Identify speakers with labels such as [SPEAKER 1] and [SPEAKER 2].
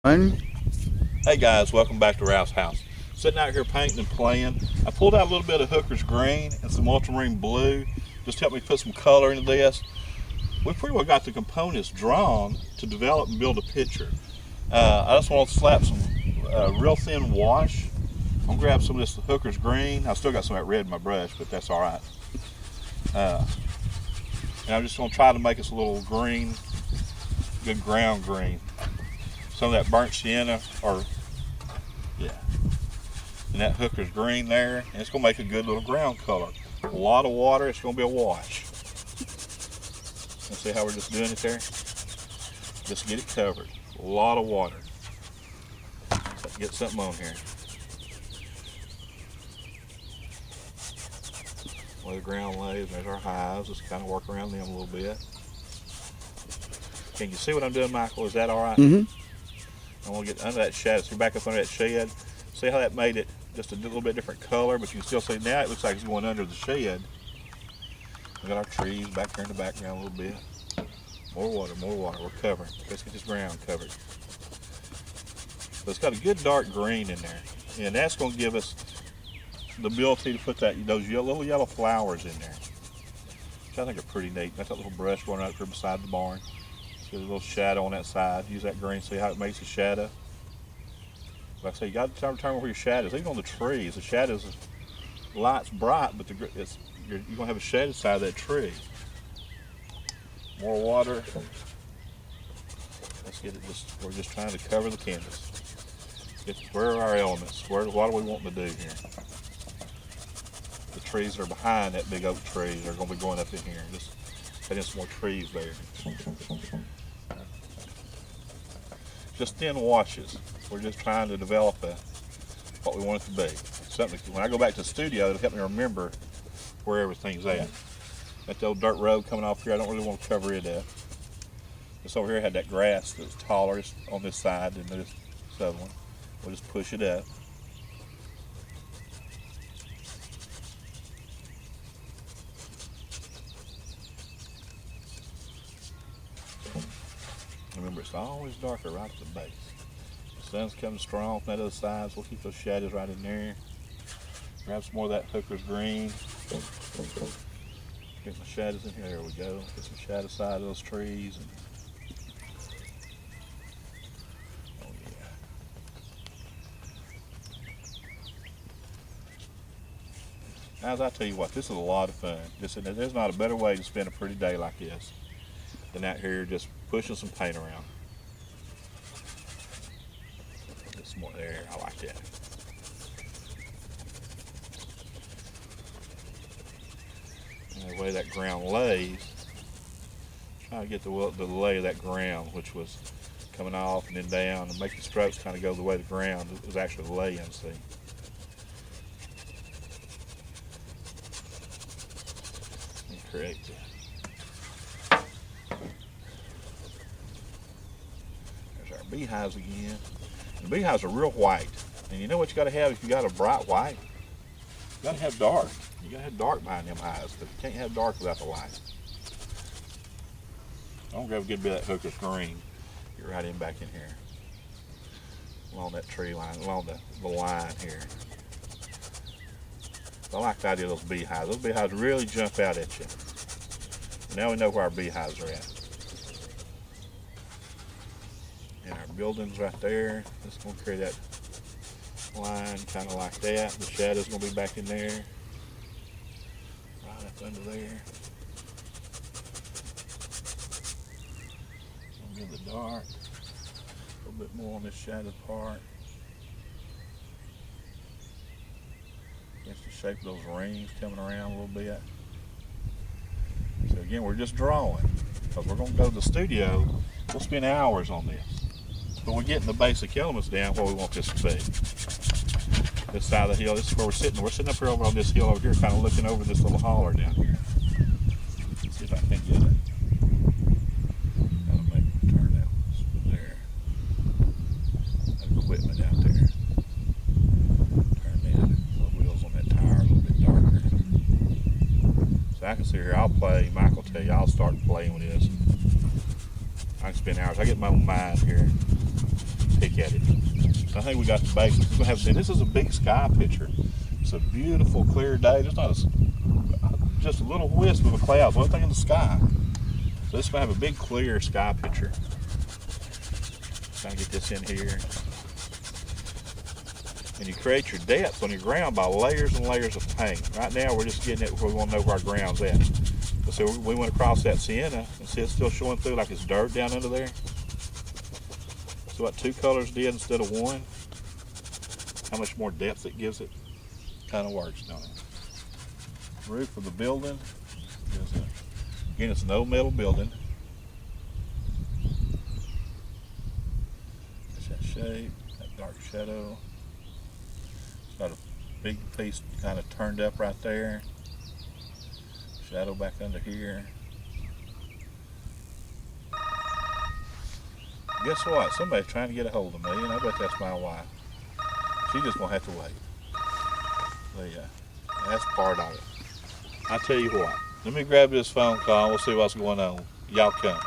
[SPEAKER 1] One.
[SPEAKER 2] Hey guys, welcome back to Ralph's house. Sitting out here painting and playing. I pulled out a little bit of Hooker's green and some ultramarine blue just to help me put some color into this. We pretty well got the components drawn to develop and build a picture. I just want to slap some real thin wash. I'm going to grab some of this Hooker's green. I still got some of that red in my brush, but that's all right. And I'm just going to try to make us a little green, good ground green. Some of that burnt sienna or and that Hooker's green there, and it's going to make a good little ground color. A lot of water, it's going to be a wash. Let's see how we're just doing it there. Just get it covered. A lot of water. Let's get something on here. Where the ground lays, there's our hives. Let's kind of work around them a little bit. Can you see what I'm doing, Michael? Is that all right? I want to get under that shed. So back up under that shed. See how that made it just a little bit different color, but you can still see now it looks like it's going under the shed. We got our trees back there in the background a little bit. More water, more water. We're covering. Let's get this ground covered. So it's got a good dark green in there, and that's going to give us the ability to put those little yellow flowers in there, which I think are pretty neat. Got that little brush going right there beside the barn. Get a little shadow on that side. Use that green, see how it makes a shadow. Like I say, you got to determine where your shadow is. Even on the trees, the shadows, light's bright, but you're going to have a shaded side of that tree. More water. Let's get it. We're just trying to cover the canvas. Where are our elements? What are we wanting to do here? The trees that are behind that big oak tree are going to be going up in here. Just put in some more trees there. Just thin washes. We're just trying to develop what we want it to be. Something when I go back to the studio, it'll help me remember where everything's at. That old dirt road coming off here, I don't really want to cover it up. This over here had that grass that was taller on this side than this other one. We'll just push it up. Remember, it's always darker right at the base. The sun's coming strong from that other side, so we'll keep those shadows right in there. Grab some more of that Hooker's green. Get some shadows in here. There we go. Get some shadow side of those trees. Oh yeah. Now, as I tell you what, this is a lot of fun. There's not a better way to spend a pretty day like this than out here just pushing some paint around. Get some more there. I like that. And the way that ground lays, try to get the lay of that ground, which was coming off and then down, and make the strokes kind of go the way the ground was actually laying. See. And create that. Beehives again. The beehives are real white. And you know what you got to have if you got a bright white? You got to have dark. You got to have dark behind them hives, but you can't have dark without the light. I'm going to grab a good bit of that Hooker's green. Get right in back in here. Along that tree line, along the line here. I like the idea of those beehives. Those beehives really jump out at you. Now we know where our beehives are at. And our buildings right there. Just going to create that line kind of like that. The shadow's going to be back in there. Right up under there. Going to get the dark. A little bit more on this shadow part. Just the shape of those rings coming around a little bit. So again, we're just drawing. Because we're going to go to the studio. We'll spend hours on this. But we're getting the basic elements down where we want this to be. This side of the hill, this is where we're sitting. We're sitting up here over on this hill over here, kind of looking over this little holler down here. Let's see if I can get it. Gotta make it turn out. There. That equipment out there. Turn down the wheels on that tire a little bit darker. So I can see here, I'll play. Mike will tell you, I'll start playing with this. I can spend hours. I get my own mind here. pick at it. I think we got the basics. We're gonna have, and this is a big sky picture. It's a beautiful, clear day. There's not just a little wisp of a cloud. One thing in the sky. So this is gonna have a big, clear sky picture. Trying to get this in here. And you create your depth on your ground by layers and layers of paint. Right now, we're just getting it where we want to know where our ground's at. So we went across that sienna and see it's still showing through like it's dirt down under there. So what 2 colors did instead of 1, how much more depth it gives it, kind of works, don't it? Roof of the building is again, it's an old metal building. That's that shape, that dark shadow. It's got a big piece kind of turned up right there. Shadow back under here. Guess what? Somebody's trying to get a hold of me, and I bet that's my wife. She's just gonna have to wait. But yeah, that's part of it. I tell you what, let me grab this phone call. We'll see what's going on. Y'all come.